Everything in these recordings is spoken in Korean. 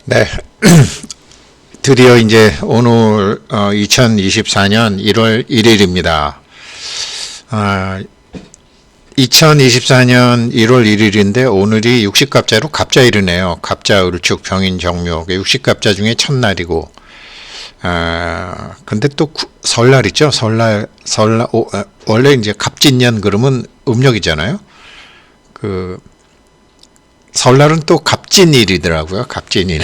네. 드디어 이제 오늘 2024년 1월 1일입니다. 2024년 1월 1일인데 오늘이 육식갑자로 갑자일이네요. 갑자, 을축, 병인, 정묘. 육식갑자 중에 첫날이고, 근데 또 설날 있죠? 설날, 원래 이제 갑진년 그러면 음력이잖아요. 설날은 또 갑진일이더라고요. 갑진일.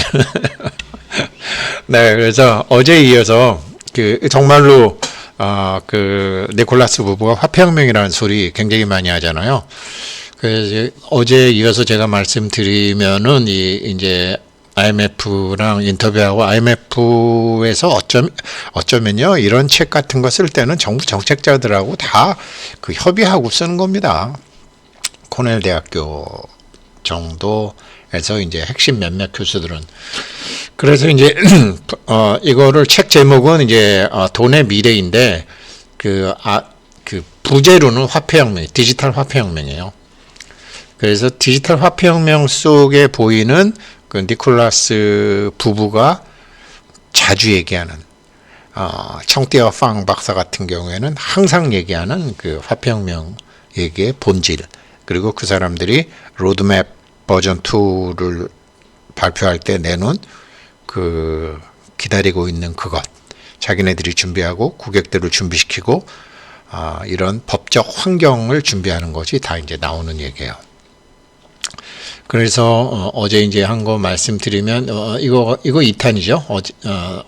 네, 그래서 어제에 이어서 정말로 니콜라스 부부가 화폐혁명이라는 소리 굉장히 많이 하잖아요. 그래서 어제에 이어서 제가 말씀드리면은 이제 IMF랑 인터뷰하고 IMF에서 어쩌면요 이런 책 같은 거 쓸 때는 정부 정책자들하고 다 협의하고 쓰는 겁니다. 코넬 대학교 정도에서 이제 핵심 몇몇 교수들은. 그래서 이제 이거를 책 제목은 이제 돈의 미래인데 부제로는 화폐혁명, 디지털 화폐혁명이에요. 그래서 디지털 화폐혁명 속에 보이는 니콜라스 부부가 자주 얘기하는 청띠어 팡 박사 같은 경우에는 항상 얘기하는 화폐혁명 얘기의 본질, 그리고 그 사람들이 로드맵 버전 2를 발표할 때 내놓은 기다리고 있는 그것, 자기네들이 준비하고 고객들을 준비시키고 이런 법적 환경을 준비하는 것이 다 이제 나오는 얘기예요. 그래서 어제 이제 한 거 말씀드리면 이거 2탄이죠.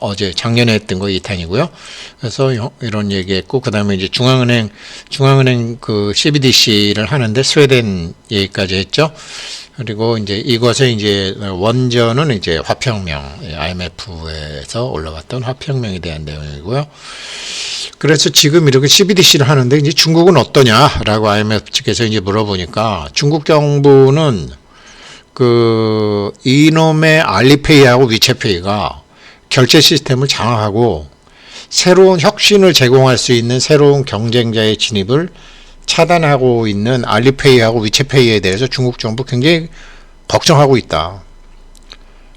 어제 작년에 했던 거 2탄이고요. 그래서 이런 얘기했고, 그다음에 이제 중앙은행 CBDC를 하는데 스웨덴 얘기까지 했죠. 그리고 이제 이것의 이제 원전은 이제 화폐혁명, IMF에서 올라왔던 화폐혁명에 대한 내용이고요. 그래서 지금 이렇게 CBDC를 하는데 이제 중국은 어떠냐라고 IMF 측에서 이제 물어보니까, 중국 정부는 이놈의 알리페이하고 위챗페이가 결제 시스템을 장악하고 새로운 혁신을 제공할 수 있는 새로운 경쟁자의 진입을 차단하고 있는 알리페이하고 위챗페이에 대해서 중국 정부 굉장히 걱정하고 있다.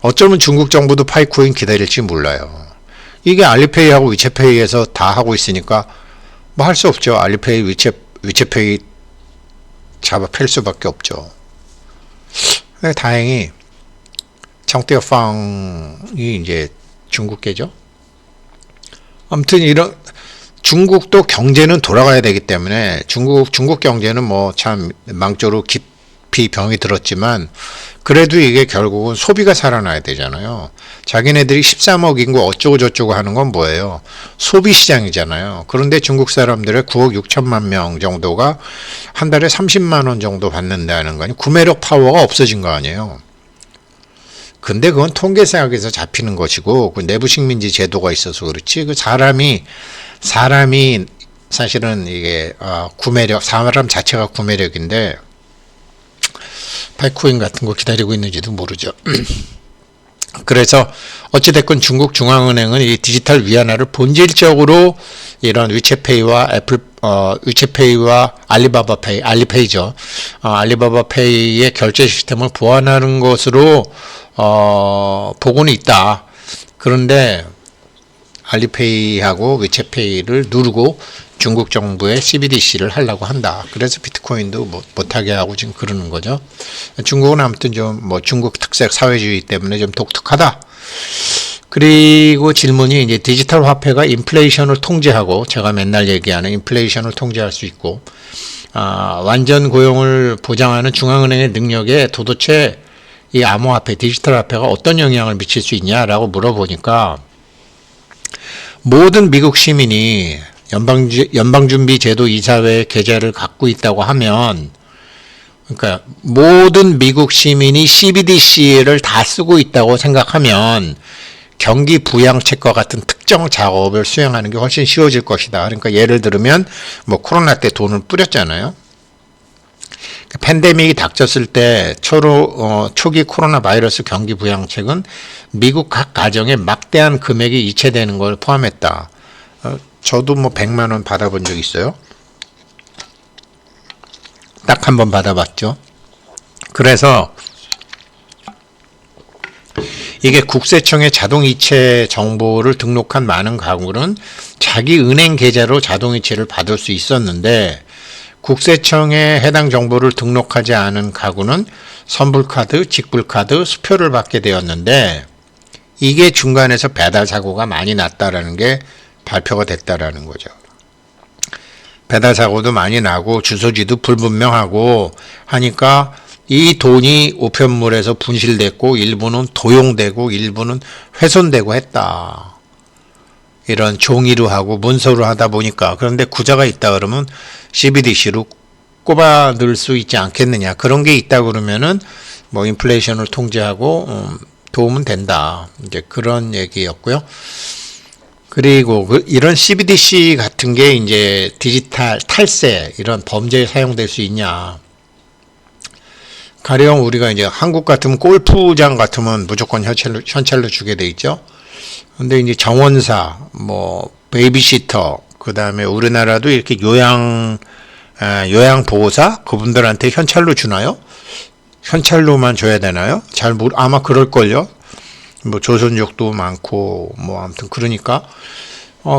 어쩌면 중국 정부도 파이코인 기다릴지 몰라요. 이게 알리페이하고 위챗페이에서 다 하고 있으니까 뭐 할 수 없죠. 알리페이, 위챗페이 잡아 팰 수밖에 없죠. 다행히 청띠어팡이 이제 중국계죠. 아무튼 이런 중국도 경제는 돌아가야 되기 때문에 중국 경제는 뭐 참 망조로 깊이 병이 들었지만 그래도 이게 결국은 소비가 살아나야 되잖아요. 자기네들이 13억 인구 어쩌고 저쩌고 하는 건 뭐예요? 소비 시장이잖아요. 그런데 중국 사람들의 9억 6천만 명 정도가 한 달에 30만 원 정도 받는다는 거니 구매력 파워가 없어진 거 아니에요. 근데 그건 통계학에서 잡히는 것이고 내부 식민지 제도가 있어서 그렇지, 사람이 사실은 이게 구매력, 사람 자체가 구매력인데 파이코인 같은 거 기다리고 있는지도 모르죠. 그래서 어찌됐건 중국 중앙은행은 이 디지털 위안화를 본질적으로 이런 위챗페이와 알리바바페이, 알리페이죠. 알리바바페이의 결제 시스템을 보완하는 것으로 보고는 있다. 그런데 알리페이하고 위챗페이를 누르고 중국 정부의 CBDC를 하려고 한다. 그래서 비트코인도 못하게 하고 지금 그러는 거죠. 중국은 아무튼 좀 중국 특색 사회주의 때문에 좀 독특하다. 그리고 질문이 이제 디지털 화폐가 인플레이션을 통제하고, 제가 맨날 얘기하는 인플레이션을 통제할 수 있고, 완전 고용을 보장하는 중앙은행의 능력에 도대체 이 암호화폐, 디지털 화폐가 어떤 영향을 미칠 수 있냐라고 물어보니까, 모든 미국 시민이 연방준비제도 이사회의 계좌를 갖고 있다고 하면, 그러니까 모든 미국 시민이 CBDC를 다 쓰고 있다고 생각하면 경기 부양책과 같은 특정 작업을 수행하는 게 훨씬 쉬워질 것이다. 그러니까 예를 들면 코로나 때 돈을 뿌렸잖아요. 팬데믹이 닥쳤을 때 초기 코로나 바이러스 경기 부양책은 미국 각 가정에 막대한 금액이 이체되는 걸 포함했다. 저도 100만 원 받아본 적 있어요. 딱 한 번 받아봤죠. 그래서 이게 국세청에 자동이체 정보를 등록한 많은 가구는 자기 은행 계좌로 자동이체를 받을 수 있었는데 국세청에 해당 정보를 등록하지 않은 가구는 선불카드, 직불카드, 수표를 받게 되었는데 이게 중간에서 배달 사고가 많이 났다라는 게 발표가 됐다라는 거죠. 배달 사고도 많이 나고 주소지도 불분명하고 하니까 이 돈이 우편물에서 분실됐고 일부는 도용되고 일부는 훼손되고 했다. 이런 종이로 하고 문서로 하다 보니까 그런데 구자가 있다 그러면 CBDC로 꼽아 넣을 수 있지 않겠느냐. 그런 게 있다 그러면은 뭐 인플레이션을 통제하고 도움은 된다. 이제 그런 얘기였고요. 그리고 이런 CBDC 같은 게 이제 디지털 탈세 이런 범죄에 사용될 수 있냐. 가령 우리가 이제 한국 같으면 골프장 같으면 무조건 현찰로 주게 돼 있죠. 근데 이제 정원사, 뭐 베이비시터, 그 다음에 우리나라도 이렇게 요양보호사 그분들한테 현찰로 주나요? 현찰로만 줘야 되나요? 아마 그럴걸요. 뭐 조선족도 많고 뭐 아무튼 그러니까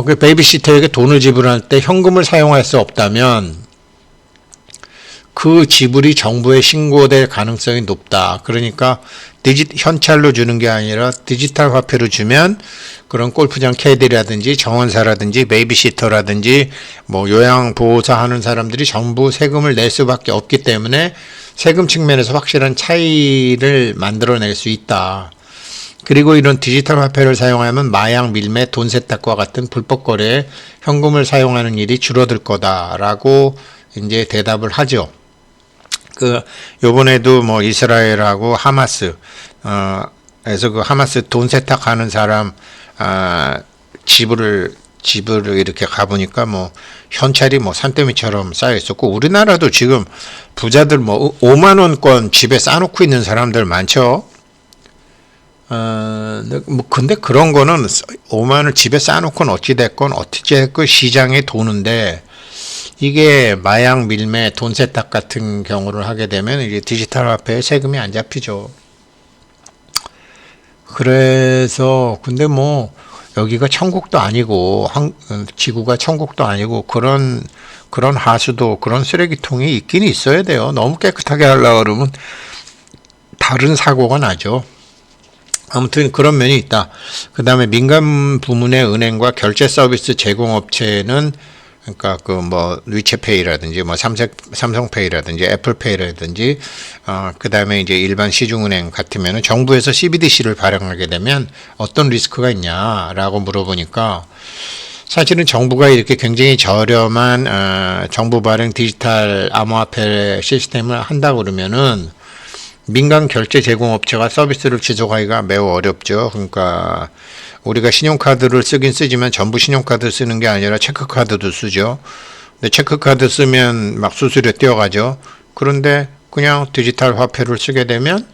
그 베이비시터에게 돈을 지불할 때 현금을 사용할 수 없다면 그 지불이 정부에 신고될 가능성이 높다. 그러니까 현찰로 주는 게 아니라 디지털 화폐로 주면 그런 골프장 캐디라든지 정원사라든지 베이비시터라든지 뭐 요양보호사 하는 사람들이 전부 세금을 낼 수밖에 없기 때문에 세금 측면에서 확실한 차이를 만들어낼 수 있다. 그리고 이런 디지털 화폐를 사용하면 마약, 밀매, 돈 세탁과 같은 불법 거래에 현금을 사용하는 일이 줄어들 거다라고 이제 대답을 하죠. 요번에도 뭐 이스라엘하고 하마스, 에서 그 하마스 돈 세탁하는 사람, 집을 이렇게 가보니까 뭐 현찰이 뭐 산더미처럼 쌓여 있었고 우리나라도 지금 부자들 뭐 5만원권 집에 쌓아놓고 있는 사람들 많죠. 뭐 근데 그런 거는 5만원 집에 쌓아놓고는 어찌됐건 시장에 도는데 이게 마약, 밀매, 돈 세탁 같은 경우를 하게 되면 이제 디지털 화폐에 세금이 안 잡히죠. 그래서 근데 뭐 여기가 천국도 아니고 지구가 천국도 아니고 그런 하수도 그런 쓰레기통이 있긴 있어야 돼요. 너무 깨끗하게 하려고 그러면 다른 사고가 나죠. 아무튼 그런 면이 있다. 그 다음에 민간 부문의 은행과 결제 서비스 제공업체는 그러니까 그 뭐 위챗페이라든지 뭐 삼성페이라든지 애플페이라든지 그 다음에 이제 일반 시중은행 같으면은 정부에서 CBDC를 발행하게 되면 어떤 리스크가 있냐라고 물어보니까 사실은 정부가 이렇게 굉장히 저렴한 정부 발행 디지털 암호화폐 시스템을 한다 그러면은 민간 결제 제공업체가 서비스를 지속하기가 매우 어렵죠. 그러니까 우리가 신용카드를 쓰긴 쓰지만 전부 신용카드 쓰는 게 아니라 체크카드도 쓰죠. 근데 체크카드 쓰면 막 수수료 뛰어가죠. 그런데 그냥 디지털 화폐를 쓰게 되면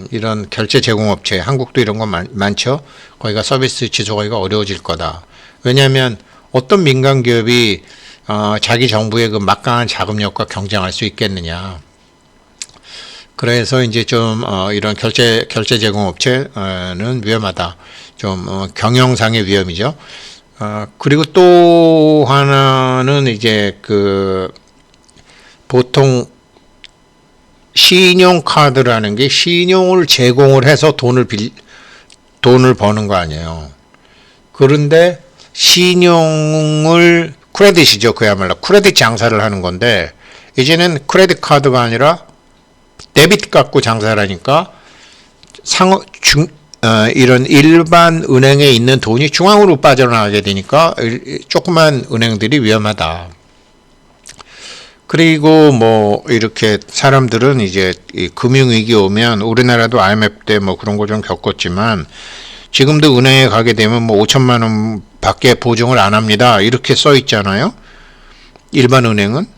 이런 결제 제공업체, 한국도 이런 거 많죠. 거기가 서비스 지속하기가 어려워질 거다. 왜냐하면 어떤 민간 기업이 자기 정부의 그 막강한 자금력과 경쟁할 수 있겠느냐. 그래서 이제 좀 이런 결제 제공업체는 위험하다. 좀 경영상의 위험이죠. 그리고 또 하나는 이제 그 보통 신용카드라는 게 신용을 제공을 해서 돈을 버는 거 아니에요. 그런데 신용을 크레딧이죠. 그야말로 크레딧 장사를 하는 건데 이제는 크레딧 카드가 아니라 데비트 갖고 장사를 하니까 이런 일반 은행에 있는 돈이 중앙으로 빠져나가게 되니까 조그만 은행들이 위험하다. 그리고 뭐 이렇게 사람들은 이제 이 금융위기 오면 우리나라도 IMF 때 뭐 그런 거 좀 겪었지만 지금도 은행에 가게 되면 뭐 5천만 원 밖에 보증을 안 합니다. 이렇게 써 있잖아요. 일반 은행은.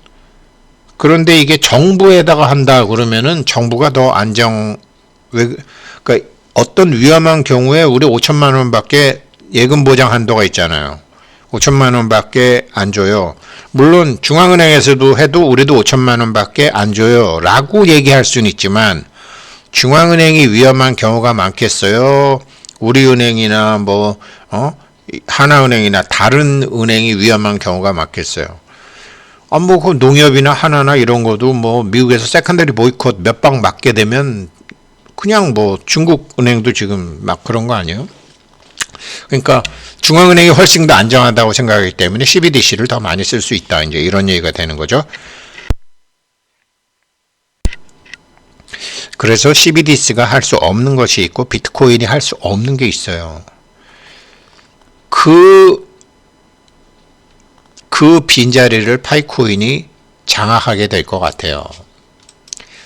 그런데 이게 정부에다가 한다 그러면은 정부가 더 그러니까 어떤 위험한 경우에 우리 5천만 원밖에 예금 보장 한도가 있잖아요. 5천만 원밖에 안 줘요. 물론 중앙은행에서도 해도 우리도 5천만 원밖에 안 줘요. 라고 얘기할 수는 있지만 중앙은행이 위험한 경우가 많겠어요? 우리은행이나 하나은행이나 다른 은행이 위험한 경우가 많겠어요? 그 농협이나 하나나 이런 것도 미국에서 세컨더리 보이콧 몇 방 맞게 되면 그냥 중국 은행도 지금 막 그런 거 아니에요? 그러니까 중앙은행이 훨씬 더 안정하다고 생각하기 때문에 CBDC를 더 많이 쓸 수 있다. 이제 이런 얘기가 되는 거죠. 그래서 CBDC가 할 수 없는 것이 있고 비트코인이 할 수 없는 게 있어요. 그 빈자리를 파이코인이 장악하게 될 것 같아요.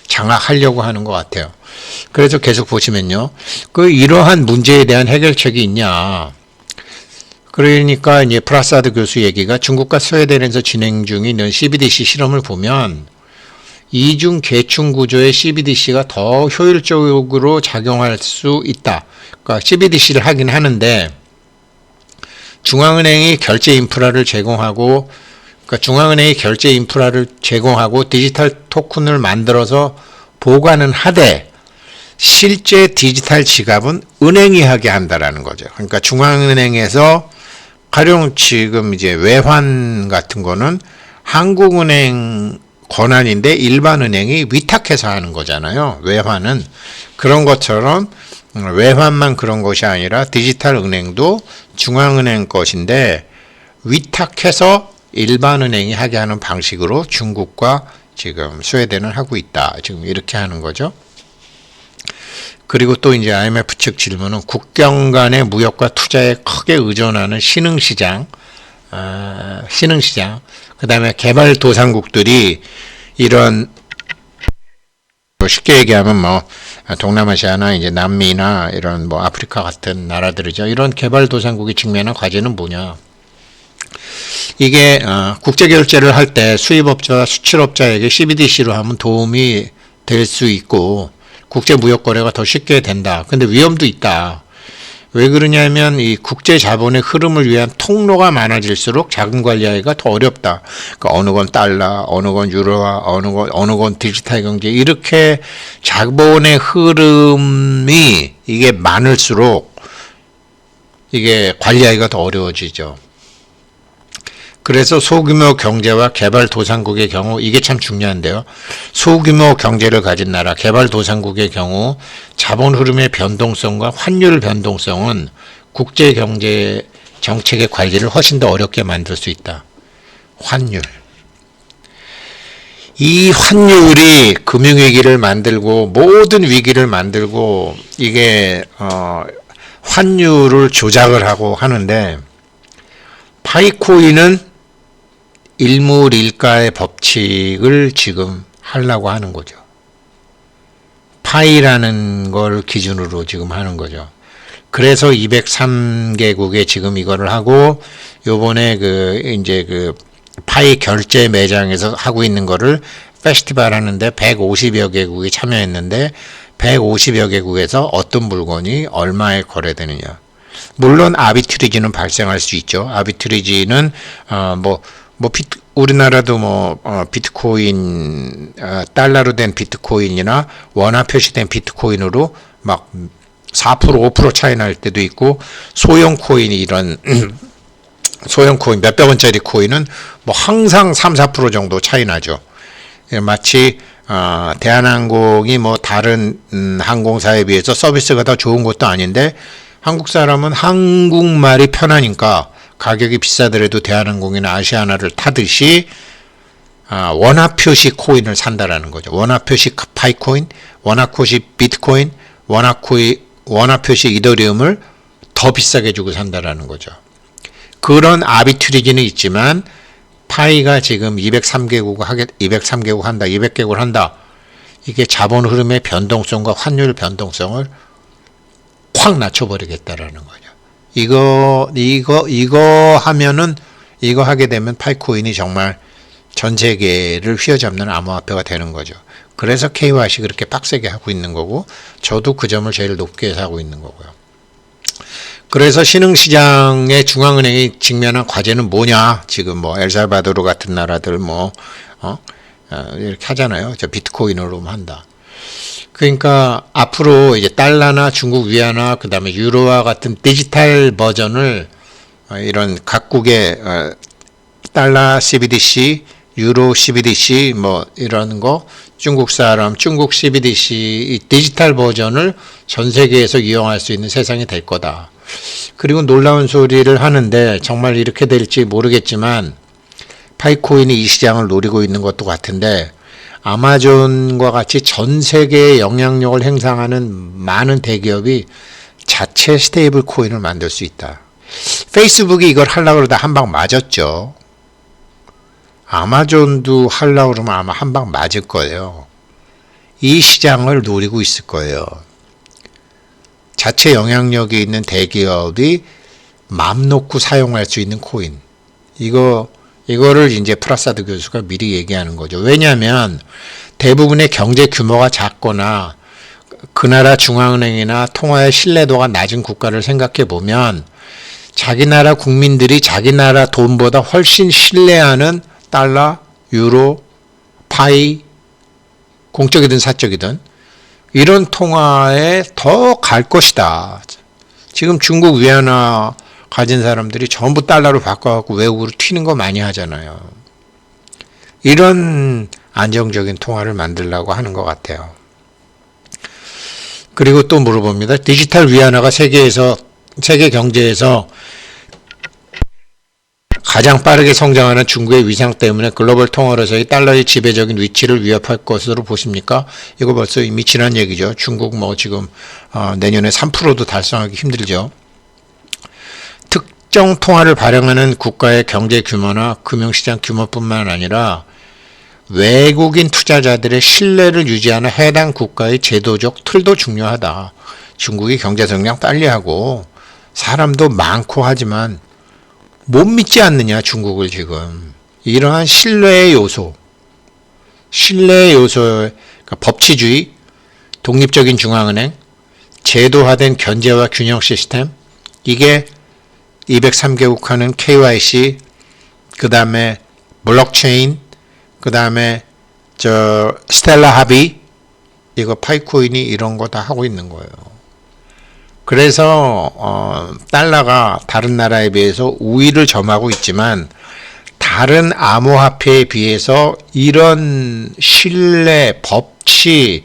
장악하려고 하는 것 같아요. 그래서 계속 보시면요. 이러한 문제에 대한 해결책이 있냐. 그러니까 이제 프라사드 교수 얘기가 중국과 스웨덴에서 진행 중인 CBDC 실험을 보면 이중 계층 구조의 CBDC가 더 효율적으로 작용할 수 있다. 그러니까 CBDC를 하긴 하는데 중앙은행이 결제 인프라를 제공하고 디지털 토큰을 만들어서 보관은 하되 실제 디지털 지갑은 은행이 하게 한다라는 거죠. 그러니까 중앙은행에서 가령 지금 이제 외환 같은 거는 한국은행 권한인데 일반 은행이 위탁해서 하는 거잖아요. 외환은 그런 것처럼 외환만 그런 것이 아니라 디지털 은행도 중앙은행 것인데 위탁해서 일반 은행이 하게 하는 방식으로 중국과 지금 스웨덴은 하고 있다. 지금 이렇게 하는 거죠. 그리고 또 이제 IMF 측 질문은 국경 간의 무역과 투자에 크게 의존하는 신흥시장, 그 다음에 개발도상국들이 이런 쉽게 얘기하면 동남아시아나 이제 남미나 이런 아프리카 같은 나라들이죠. 이런 개발도상국이 직면한 과제는 뭐냐? 이게 국제결제를 할 때 수입업자와 수출업자에게 CBDC로 하면 도움이 될 수 있고 국제무역거래가 더 쉽게 된다. 근데 위험도 있다. 왜 그러냐면 이 국제 자본의 흐름을 위한 통로가 많아질수록 자금 관리하기가 더 어렵다. 그러니까 어느 건 달러, 어느 건 유로화, 어느 건 디지털 경제 이렇게 자본의 흐름이 이게 많을수록 이게 관리하기가 더 어려워지죠. 그래서 소규모 경제와 개발도상국의 경우 이게 참 중요한데요. 소규모 경제를 가진 나라 개발도상국의 경우 자본 흐름의 변동성과 환율 변동성은 국제경제 정책의 관리를 훨씬 더 어렵게 만들 수 있다. 환율. 이 환율이 금융위기를 만들고 모든 위기를 만들고 이게 환율을 조작을 하고 하는데 파이코인은 일물일가의 법칙을 지금 하려고 하는 거죠. 파이라는 걸 기준으로 지금 하는 거죠. 그래서 203개국에 지금 이거를 하고 요번에 파이 결제 매장에서 하고 있는 거를 페스티벌 하는데 150여 개국이 참여했는데 150여 개국에서 어떤 물건이 얼마에 거래되느냐. 물론 아비트리지는 발생할 수 있죠. 아비트리지는 우리나라도 비트코인 달러로 된 비트코인이나 원화 표시된 비트코인으로 막 4% 5% 차이 날 때도 있고 소형 코인이 이런 소형 코인 몇백 원짜리 코인은 항상 3, 4% 정도 차이 나죠. 마치 대한항공이 다른 항공사에 비해서 서비스가 더 좋은 것도 아닌데 한국 사람은 한국말이 편하니까 가격이 비싸더라도 대한항공이나 아시아나를 타듯이 원화 표시 코인을 산다라는 거죠. 원화 표시 파이코인, 원화 표시 비트코인, 원화 표시 이더리움을 더 비싸게 주고 산다라는 거죠. 그런 아비트리지는 있지만 파이가 지금 203개국 한다, 200개국 한다. 이게 자본 흐름의 변동성과 환율 변동성을 확 낮춰버리겠다라는 거죠. 이거 하게 되면 파이코인이 정말 전 세계를 휘어잡는 암호화폐가 되는 거죠. 그래서 KYC 그렇게 빡세게 하고 있는 거고, 저도 그 점을 제일 높게 해서 하고 있는 거고요. 그래서 신흥시장의 중앙은행이 직면한 과제는 뭐냐? 지금 엘살바도르 같은 나라들 이렇게 하잖아요. 저 비트코인으로 한다. 그러니까 앞으로 이제 달러나 중국 위안화 그다음에 유로와 같은 디지털 버전을 이런 각국의 달러 CBDC, 유로 CBDC 뭐 이런 거 중국 사람 중국 CBDC 이 디지털 버전을 전 세계에서 이용할 수 있는 세상이 될 거다. 그리고 놀라운 소리를 하는데 정말 이렇게 될지 모르겠지만 파이코인이 이 시장을 노리고 있는 것도 같은데 아마존과 같이 전 세계에 영향력을 행사하는 많은 대기업이 자체 스테이블 코인을 만들 수 있다. 페이스북이 이걸 하려고 그러다 한 방 맞았죠. 아마존도 하려고 그러면 아마 한 방 맞을 거예요. 이 시장을 노리고 있을 거예요. 자체 영향력이 있는 대기업이 맘 놓고 사용할 수 있는 코인. 이거를 이제 프라사드 교수가 미리 얘기하는 거죠. 왜냐하면 대부분의 경제 규모가 작거나 그 나라 중앙은행이나 통화의 신뢰도가 낮은 국가를 생각해 보면 자기 나라 국민들이 자기 나라 돈보다 훨씬 신뢰하는 달러, 유로, 파이, 공적이든 사적이든 이런 통화에 더 갈 것이다. 지금 중국 위안화 가진 사람들이 전부 달러로 바꿔갖고 외국으로 튀는 거 많이 하잖아요. 이런 안정적인 통화를 만들려고 하는 것 같아요. 그리고 또 물어봅니다. 디지털 위안화가 세계 경제에서 가장 빠르게 성장하는 중국의 위상 때문에 글로벌 통화로서의 달러의 지배적인 위치를 위협할 것으로 보십니까? 이거 벌써 이미 지난 얘기죠. 중국 뭐 지금 내년에 3%도 달성하기 힘들죠. 특정 통화를 발행하는 국가의 경제 규모나 금융시장 규모뿐만 아니라 외국인 투자자들의 신뢰를 유지하는 해당 국가의 제도적 틀도 중요하다. 중국이 경제 성장 빨리 하고 사람도 많고 하지만 못 믿지 않느냐 중국을 지금. 이러한 신뢰의 요소, 그러니까 법치주의, 독립적인 중앙은행, 제도화된 견제와 균형 시스템, 이게 203개국 하는 KYC, 그 다음에 블록체인, 그 다음에 스텔라 합의, 이거 파이코인이 이런 거 다 하고 있는 거예요. 그래서 달러가 다른 나라에 비해서 우위를 점하고 있지만 다른 암호화폐에 비해서 이런 신뢰, 법치,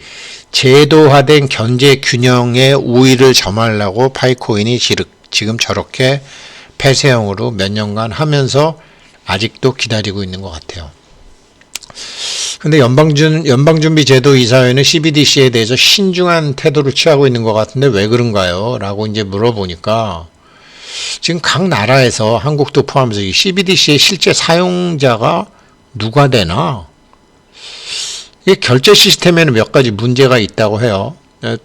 제도화된 견제 균형의 우위를 점하려고 파이코인이 지금 저렇게 폐쇄형으로 몇 년간 하면서 아직도 기다리고 있는 것 같아요. 근데 연방준비제도이사회는 CBDC에 대해서 신중한 태도를 취하고 있는 것 같은데 왜 그런가요? 라고 이제 물어보니까 지금 각 나라에서 한국도 포함해서 이 CBDC의 실제 사용자가 누가 되나? 이 결제 시스템에는 몇 가지 문제가 있다고 해요.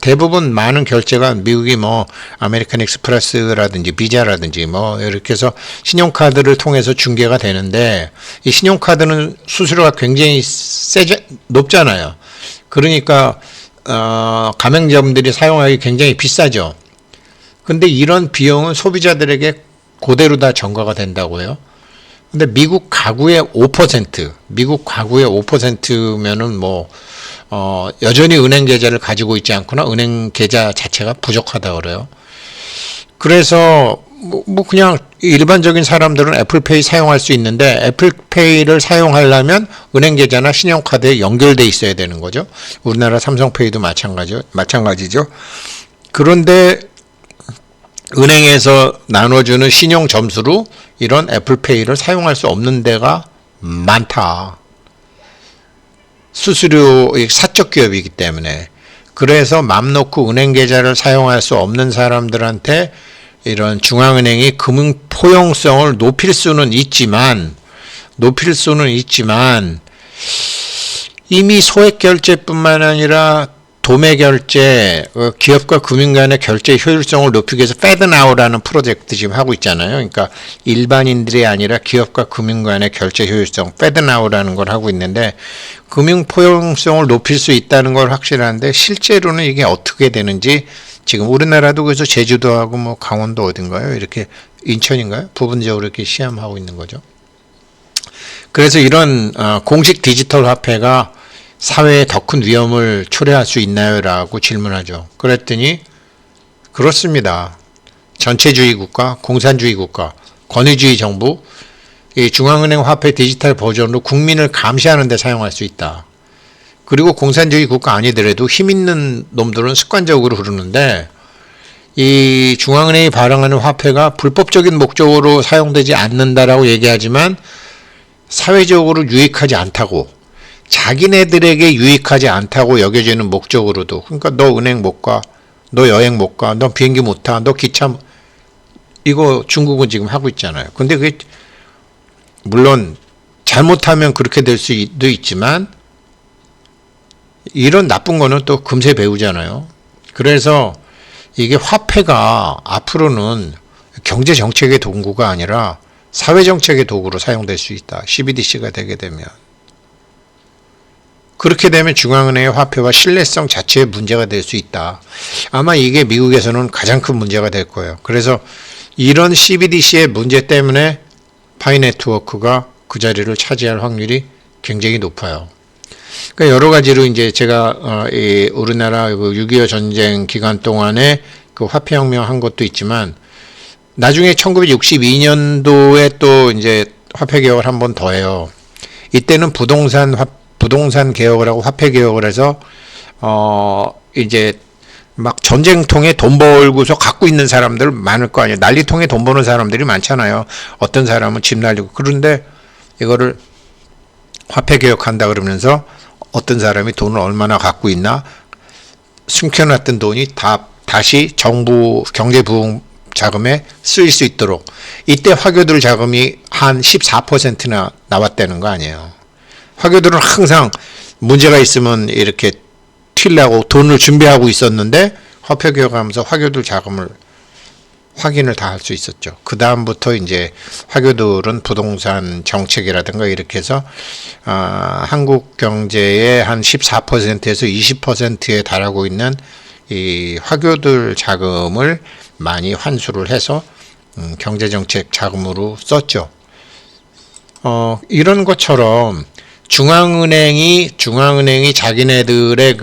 대부분 많은 결제가 미국이 뭐 아메리칸 익스프레스라든지 비자라든지 뭐 이렇게 해서 신용카드를 통해서 중개가 되는데 이 신용카드는 수수료가 굉장히 높잖아요. 그러니까 가맹점들이 사용하기 굉장히 비싸죠. 근데 이런 비용은 소비자들에게 그대로 다 전가가 된다고 해요. 근데 미국 가구의 5%면은 뭐 여전히 은행 계좌를 가지고 있지 않거나 은행 계좌 자체가 부족하다 그래요. 그래서 뭐 그냥 일반적인 사람들은 애플페이 사용할 수 있는데 애플페이를 사용하려면 은행 계좌나 신용카드에 연결돼 있어야 되는 거죠. 우리나라 삼성페이도 마찬가지죠. 그런데 은행에서 나눠주는 신용 점수로 이런 애플페이를 사용할 수 없는 데가 많다. 수수료 사적 기업이기 때문에. 그래서 맘 놓고 은행 계좌를 사용할 수 없는 사람들한테 이런 중앙은행이 금융 포용성을 높일 수는 있지만 이미 소액 결제뿐만 아니라 도매 결제, 기업과 금융 간의 결제 효율성을 높이기 위해서 FedNow라는 프로젝트 지금 하고 있잖아요. 그러니까 일반인들이 아니라 기업과 금융 간의 결제 효율성, FedNow라는 걸 하고 있는데 금융 포용성을 높일 수 있다는 걸 확실한데 실제로는 이게 어떻게 되는지 지금 우리나라도 그래서 제주도하고 뭐 강원도 어딘가요? 이렇게 인천인가요? 부분적으로 이렇게 시험하고 있는 거죠. 그래서 이런 공식 디지털 화폐가 사회에 더 큰 위험을 초래할 수 있나요? 라고 질문하죠. 그랬더니 그렇습니다. 전체주의 국가, 공산주의 국가, 권위주의 정부, 이 중앙은행 화폐 디지털 버전으로 국민을 감시하는 데 사용할 수 있다. 그리고 공산주의 국가 아니더라도 힘 있는 놈들은 습관적으로 흐르는데 이 중앙은행이 발행하는 화폐가 불법적인 목적으로 사용되지 않는다라고 얘기하지만 사회적으로 유익하지 않다고, 자기네들에게 유익하지 않다고 여겨지는 목적으로도, 그러니까 너 은행 못 가, 너 여행 못 가, 너 비행기 못 타, 너 기차, 이거 중국은 지금 하고 있잖아요. 근데 그게 물론 잘못하면 그렇게 될 수도 있지만 이런 나쁜 거는 또 금세 배우잖아요. 그래서 이게 화폐가 앞으로는 경제 정책의 도구가 아니라 사회 정책의 도구로 사용될 수 있다. CBDC가 되게 되면. 그렇게 되면 중앙은행의 화폐와 신뢰성 자체에 문제가 될 수 있다. 아마 이게 미국에서는 가장 큰 문제가 될 거예요. 그래서 이런 CBDC의 문제 때문에 파이네트워크가 그 자리를 차지할 확률이 굉장히 높아요. 그러니까 여러 가지로 이제 제가 우리나라 6.25 전쟁 기간 동안에 그 화폐혁명 한 것도 있지만 나중에 1962년도에 또 이제 화폐 개혁을 한 번 더 해요. 이때는 부동산 개혁을 하고 화폐 개혁을 해서 이제 막 전쟁통에 돈 벌고서 갖고 있는 사람들 많을 거 아니에요. 난리통에 돈 버는 사람들이 많잖아요. 어떤 사람은 집 날리고. 그런데 이거를 화폐 개혁한다 그러면서 어떤 사람이 돈을 얼마나 갖고 있나 숨겨놨던 돈이 다시 정부 경제부흥 자금에 쓰일 수 있도록, 이때 화교들 자금이 한 14%나 나왔다는 거 아니에요. 화교들은 항상 문제가 있으면 이렇게 튀려고 돈을 준비하고 있었는데 화폐 개혁하면서 화교들 자금을 확인을 다 할 수 있었죠. 그 다음부터 이제 화교들은 부동산 정책이라든가 이렇게 해서 한국 경제의 한 14%에서 20%에 달하고 있는 이 화교들 자금을 많이 환수를 해서 경제정책 자금으로 썼죠. 이런 것처럼 중앙은행이 자기네들의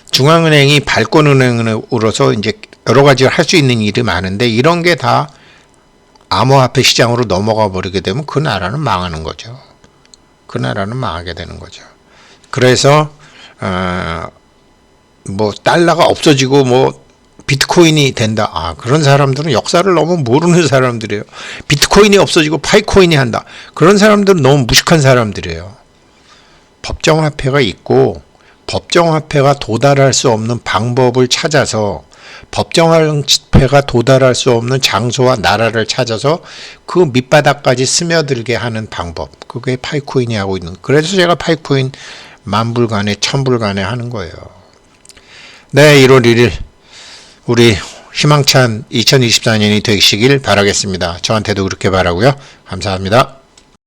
중앙은행이 발권은행으로서 이제 여러 가지를 할 수 있는 일이 많은데 이런 게 다 암호화폐 시장으로 넘어가 버리게 되면 그 나라는 망하는 거죠. 그 나라는 망하게 되는 거죠. 그래서 뭐 달러가 없어지고 뭐 비트코인이 된다. 그런 사람들은 역사를 너무 모르는 사람들이에요. 비트코인이 없어지고 파이코인이 한다. 그런 사람들은 너무 무식한 사람들이에요. 법정화폐가 있고 법정화폐가 도달할 수 없는 방법을 찾아서, 법정화폐가 도달할 수 없는 장소와 나라를 찾아서 그 밑바닥까지 스며들게 하는 방법, 그게 파이코인이 하고 있는. 그래서 제가 파이코인 10,000불간에 1,000불간에 하는 거예요. 네, 1월 1일 우리 희망찬 2024년이 되시길 바라겠습니다. 저한테도 그렇게 바라고요. 감사합니다.